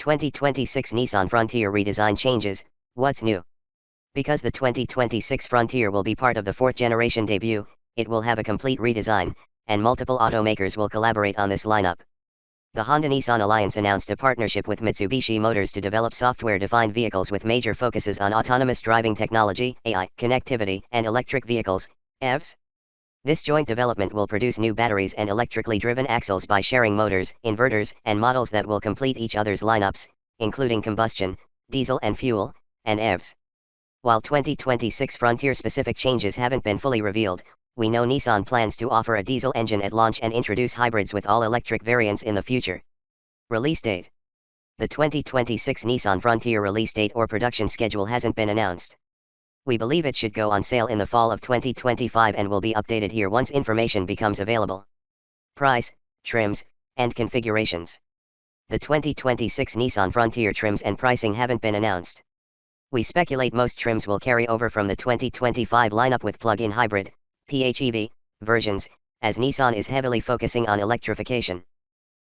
2026 Nissan Frontier redesign changes. What's new? Because the 2026 Frontier will be part of the 4th generation debut, it will have a complete redesign, and multiple automakers will collaborate on this lineup. The Honda-Nissan Alliance announced a partnership with Mitsubishi Motors to develop software-defined vehicles with major focuses on autonomous driving technology, AI, connectivity, and electric vehicles, EVs. This joint development will produce new batteries and electrically driven axles by sharing motors, inverters, and models that will complete each other's lineups, including combustion, diesel and fuel, and EVs. While 2026 Frontier-specific changes haven't been fully revealed, we know Nissan plans to offer a diesel engine at launch and introduce hybrids with all-electric variants in the future. Release date. The 2026 Nissan Frontier release date or production schedule hasn't been announced. We believe it should go on sale in the fall of 2025 and will be updated here once information becomes available. Price, trims, and configurations. The 2026 Nissan Frontier trims and pricing haven't been announced. We speculate most trims will carry over from the 2025 lineup with plug-in hybrid, PHEV, versions, as Nissan is heavily focusing on electrification.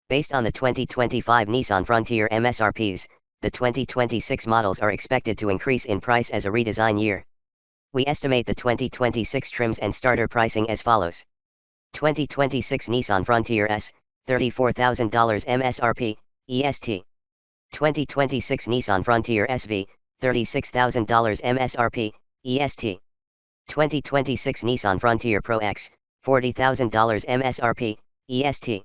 Based on the 2025 Nissan Frontier MSRPs, the 2026 models are expected to increase in price as a redesign year. We estimate the 2026 trims and starter pricing as follows. 2026 Nissan Frontier S, $34,000 MSRP, EST. 2026 Nissan Frontier SV, $36,000 MSRP, EST. 2026 Nissan Frontier Pro X, $40,000 MSRP, EST.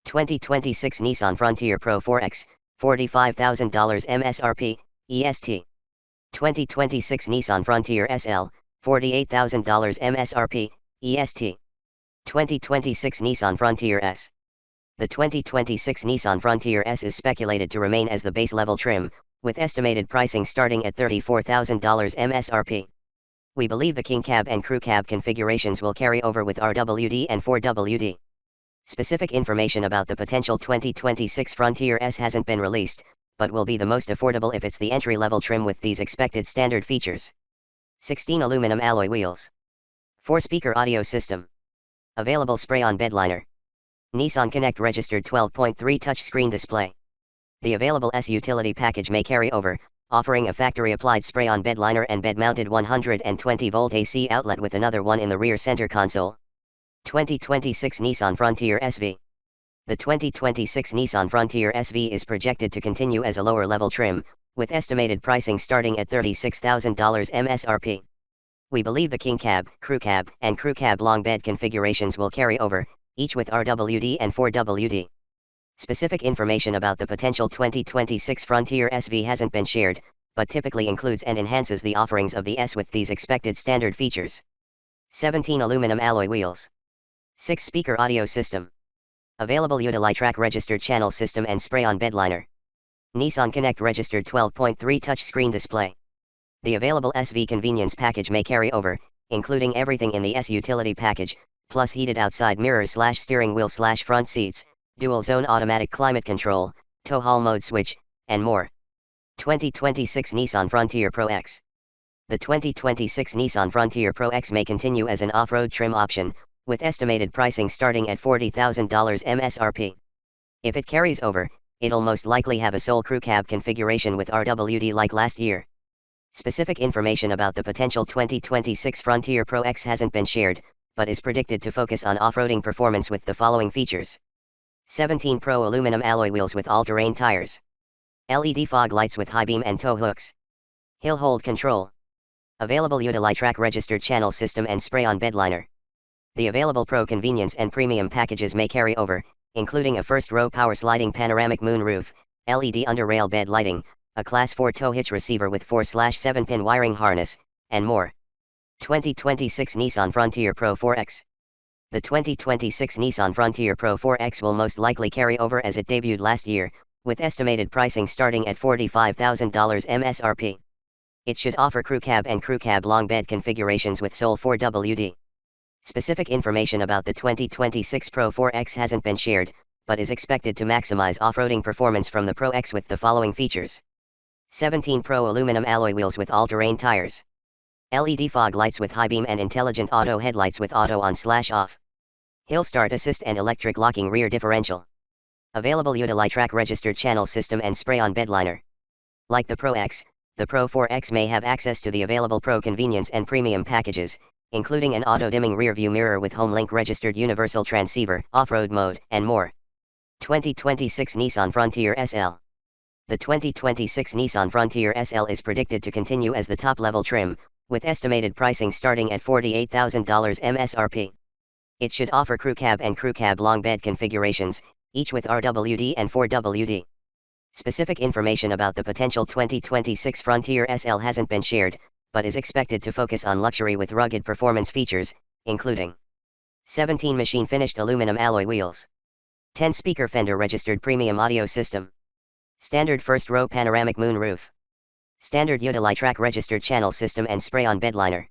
2026 Nissan Frontier Pro 4X, $45,000 MSRP, EST. 2026 Nissan Frontier SL, $48,000 MSRP, EST. 2026 Nissan Frontier S. The 2026 Nissan Frontier S is speculated to remain as the base level trim, with estimated pricing starting at $34,000 MSRP. We believe the King Cab and Crew Cab configurations will carry over with RWD and 4WD. Specific information about the potential 2026 Frontier S hasn't been released, but will be the most affordable if it's the entry-level trim with these expected standard features. 16 aluminum alloy wheels. 4-speaker audio system. Available spray-on bed liner. Nissan Connect registered 12.3 touchscreen display. The available S utility package may carry over, offering a factory-applied spray-on bed liner and bed-mounted 120-volt AC outlet with another one in the rear center console. 2026 Nissan Frontier SV. The 2026 Nissan Frontier SV is projected to continue as a lower-level trim, with estimated pricing starting at $36,000 MSRP. We believe the King Cab, Crew Cab, and Crew Cab long bed configurations will carry over, each with RWD and 4WD. Specific information about the potential 2026 Frontier SV hasn't been shared, but typically includes and enhances the offerings of the S with these expected standard features. 17 aluminum alloy wheels. 6-speaker audio system. Available Utilitrack registered channel system and spray-on bed liner. Nissan Connect registered 12.3 touchscreen display. The available SV convenience package may carry over, including everything in the S utility package, plus heated outside mirrors/steering wheel/front seats, dual-zone automatic climate control, tow haul mode switch, and more. 2026 Nissan Frontier Pro X. The 2026 Nissan Frontier Pro X may continue as an off-road trim option, with estimated pricing starting at $40,000 MSRP. If it carries over, it'll most likely have a sole crew cab configuration with RWD like last year. Specific information about the potential 2026 Frontier Pro X hasn't been shared, but is predicted to focus on off-roading performance with the following features. 17 Pro aluminum alloy wheels with all-terrain tires. LED fog lights with high beam and tow hooks. Hill hold control. Available Utilitrack registered channel system and spray-on bed liner. The available Pro convenience and premium packages may carry over, including a first-row power sliding panoramic moonroof, LED under-rail bed lighting, a Class 4 tow hitch receiver with 4/7-pin wiring harness, and more. 2026 Nissan Frontier Pro 4X. The 2026 Nissan Frontier Pro 4X will most likely carry over as it debuted last year, with estimated pricing starting at $45,000 MSRP. It should offer Crew Cab and Crew Cab long bed configurations with sole 4WD. Specific information about the 2026 Pro 4X hasn't been shared, but is expected to maximize off-roading performance from the Pro X with the following features. 17 Pro aluminum alloy wheels with all-terrain tires. LED fog lights with high beam and intelligent auto headlights with auto on/off. Hill start assist and electric locking rear differential. Available Utilitrack registered channel system and spray-on bed liner. Like the Pro X, the Pro 4X may have access to the available Pro convenience and premium packages, including an auto-dimming rear-view mirror with HomeLink registered universal transceiver, off-road mode, and more. 2026 Nissan Frontier SL. The 2026 Nissan Frontier SL is predicted to continue as the top-level trim, with estimated pricing starting at $48,000 MSRP. It should offer crew cab and crew cab long bed configurations, each with RWD and 4WD. Specific information about the potential 2026 Frontier SL hasn't been shared, but is expected to focus on luxury with rugged performance features, including 17 machine-finished aluminum alloy wheels, 10-speaker Fender registered premium audio system, standard first-row panoramic moonroof, standard Utilitrack registered channel system and spray-on bed liner.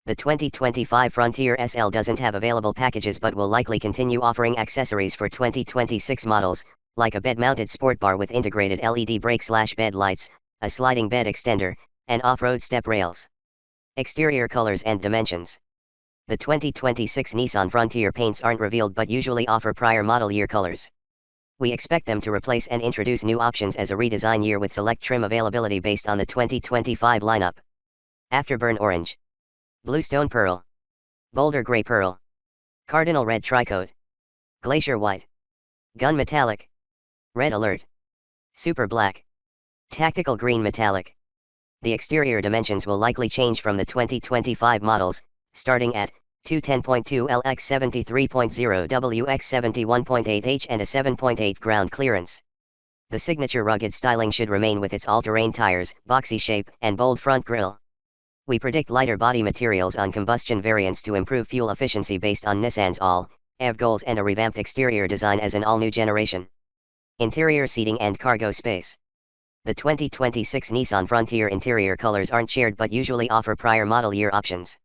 The 2025 Frontier SL doesn't have available packages but will likely continue offering accessories for 2026 models, like a bed-mounted sport bar with integrated LED brake/bed lights, a sliding bed extender, and off-road step rails. Exterior colors and dimensions. The 2026 Nissan Frontier paints aren't revealed but usually offer prior model year colors. We expect them to replace and introduce new options as a redesign year with select trim availability based on the 2025 lineup. Afterburn orange, bluestone pearl, boulder gray pearl, cardinal red tricoat, glacier white, gun metallic, red alert, super black, tactical green metallic. The exterior dimensions will likely change from the 2025 models, starting at 210.2 L x 73.0 W x 71.8 H and a 7.8 ground clearance. The signature rugged styling should remain with its all-terrain tires, boxy shape, and bold front grille. We predict lighter body materials on combustion variants to improve fuel efficiency based on Nissan's all-EV goals and a revamped exterior design as an all-new generation. Interior seating and cargo space. The 2026 Nissan Frontier interior colors aren't shared but usually offer prior model year options.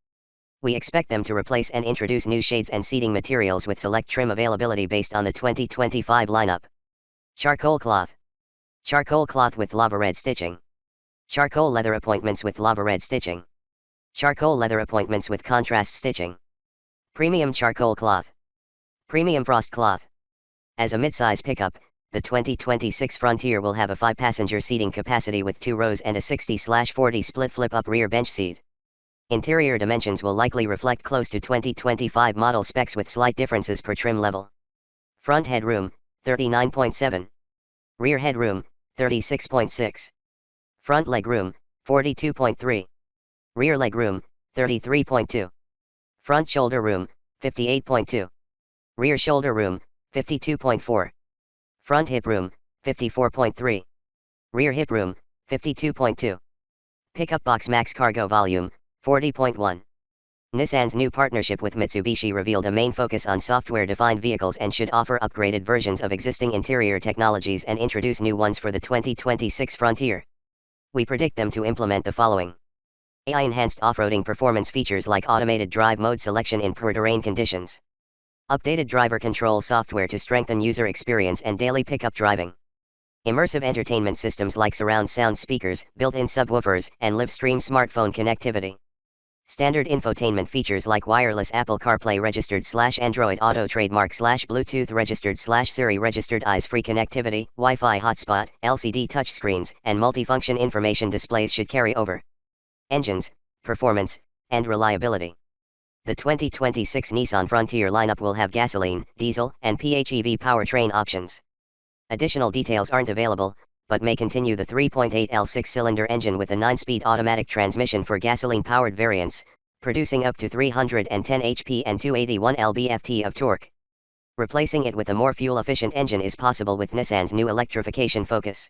We expect them to replace and introduce new shades and seating materials with select trim availability based on the 2025 lineup. Charcoal cloth. Charcoal cloth with lava red stitching. Charcoal leather appointments with lava red stitching. Charcoal leather appointments with contrast stitching. Premium charcoal cloth. Premium frost cloth. As a midsize pickup, the 2026 Frontier will have a 5-passenger seating capacity with 2 rows and a 60/40 split flip-up rear bench seat. Interior dimensions will likely reflect close to 2025 model specs with slight differences per trim level. Front headroom, 39.7. Rear headroom, 36.6. Front legroom, 42.3. Rear legroom, 33.2. Front shoulder room, 58.2. Rear shoulder room, 52.4. Front hip room, 54.3. Rear hip room, 52.2. Pickup box max cargo volume, 40.1. Nissan's new partnership with Mitsubishi revealed a main focus on software-defined vehicles and should offer upgraded versions of existing interior technologies and introduce new ones for the 2026 Frontier. We predict them to implement the following. AI-enhanced off-roading performance features like automated drive mode selection in poor terrain conditions. Updated driver control software to strengthen user experience and daily pickup driving. Immersive entertainment systems like surround sound speakers, built-in subwoofers, and live-stream smartphone connectivity. Standard infotainment features like wireless Apple CarPlay registered/Android Auto trademark/Bluetooth registered/Siri registered eyes-free connectivity, Wi-Fi hotspot, LCD touchscreens, and multifunction information displays should carry over. Engines, performance, and reliability. The 2026 Nissan Frontier lineup will have gasoline, diesel, and PHEV powertrain options. Additional details aren't available, but may continue the 3.8L 6-cylinder engine with a 9-speed automatic transmission for gasoline-powered variants, producing up to 310 HP and 281 lb-ft of torque. Replacing it with a more fuel-efficient engine is possible with Nissan's new electrification focus.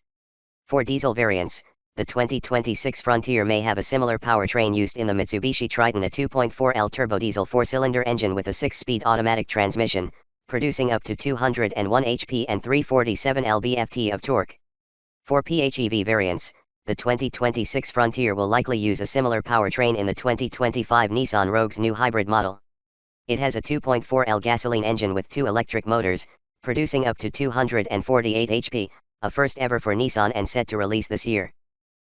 For diesel variants, the 2026 Frontier may have a similar powertrain used in the Mitsubishi Triton, a 2.4L turbodiesel 4-cylinder engine with a 6-speed automatic transmission, producing up to 201 HP and 347 lb-ft of torque. For PHEV variants, the 2026 Frontier will likely use a similar powertrain in the 2025 Nissan Rogue's new hybrid model. It has a 2.4L gasoline engine with 2 electric motors, producing up to 248 HP, a first ever for Nissan and set to release this year.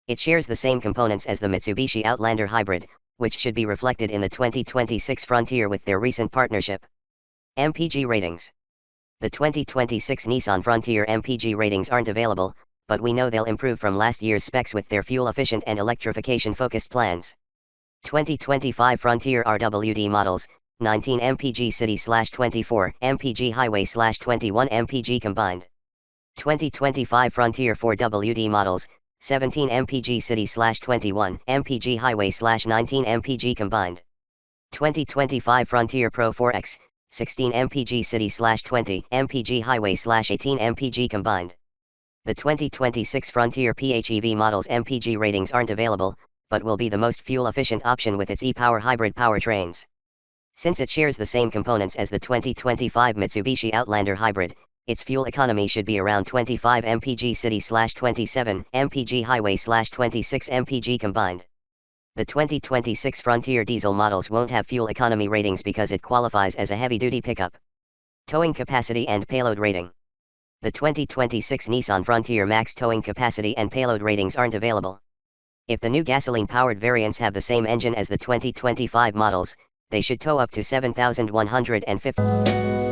It shares the same components as the Mitsubishi Outlander Hybrid, which should be reflected in the 2026 Frontier with their recent partnership. MPG ratings. The 2026 Nissan Frontier MPG ratings aren't available, but we know they'll improve from last year's specs with their fuel-efficient and electrification-focused plans. 2025 Frontier RWD models, 19 mpg city/24 mpg highway/21 mpg combined. 2025 Frontier 4WD models, 17 mpg city/21 mpg highway/19 mpg combined. 2025 Frontier Pro 4X, 16 mpg city/20 mpg highway/18 mpg combined. The 2026 Frontier PHEV models MPG ratings aren't available, but will be the most fuel-efficient option with its e-Power hybrid powertrains. Since it shares the same components as the 2025 Mitsubishi Outlander Hybrid, its fuel economy should be around 25 mpg city/27 mpg highway/26 mpg combined. The 2026 Frontier diesel models won't have fuel economy ratings because it qualifies as a heavy-duty pickup. Towing capacity and payload rating. The 2026 Nissan Frontier max towing capacity and payload ratings aren't available. If the new gasoline-powered variants have the same engine as the 2025 models, they should tow up to 7,150.